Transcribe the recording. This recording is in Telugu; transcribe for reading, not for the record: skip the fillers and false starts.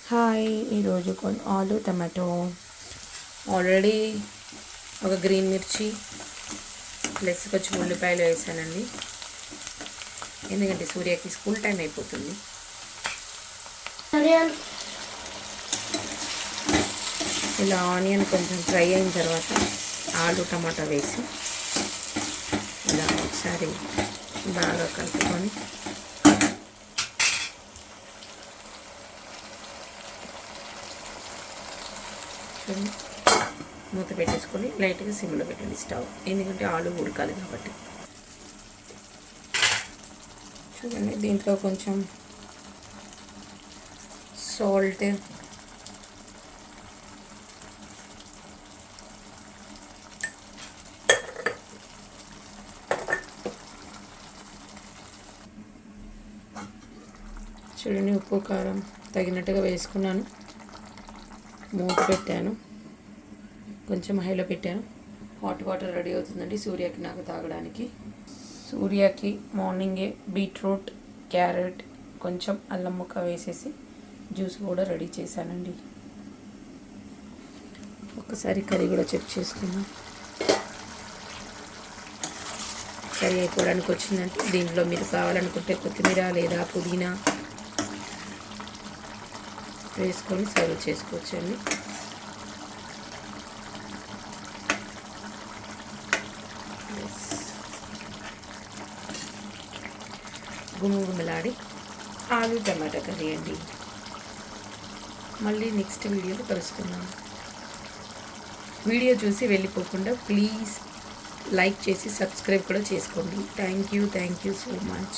హాయ్, ఈరోజు ఆలు టమాటో ఆల్రెడీ ఒక గ్రీన్ మిర్చి ప్లస్ కొంచెం ఉల్లిపాయలు వేసానండి. ఎందుకంటే సూర్యకి స్కూల్ టైం అయిపోతుంది. ఇలా ఆనియన్ కొంచెం ఫ్రై అయిన తర్వాత ఆలు టమాటా వేసి ఇలా ఒకసారి బాగా కలుపుకొని మూత పెట్టేసుకొని లైట్గా సిమ్లో పెట్టండి స్టవ్, ఎందుకంటే ఆలు ఉడకాలి కాబట్టి. చూడండి, దీంట్లో కొంచెం సాల్ట్, చూడండి ఉప్పు కారం తగినట్టుగా వేసుకున్నాను. మూత పెట్టాను, కొంచెం హైలో పెట్టాను. హాట్ వాటర్ రెడీ అవుతుందండి సూర్యకి నాకు తాగడానికి. సూర్యకి మార్నింగే బీట్రూట్, క్యారెట్, కొంచెం అల్లం ముక్క వేసేసి జ్యూస్ కూడా రెడీ చేశానండి. ఒక్కసారి కర్రీ కూడా చెక్ చేసుకుందాం. కర్రీ అయిపోవడానికి వచ్చిందంటే దీంట్లో మీరు కావాలనుకుంటే కొత్తిమీర లేదా పుదీనా వేసుకొని సర్వ్ చేసుకోవచ్చండి. గుమగుమలాడి ఆలు టమాటా కర్రీ అండి. మళ్ళీ నెక్స్ట్ వీడియోలో కలుసుకుందాం. వీడియో చూసి వెళ్ళిపోకుండా ప్లీజ్ లైక్ చేసి సబ్స్క్రైబ్ కూడా చేసుకోండి. Thank you so much.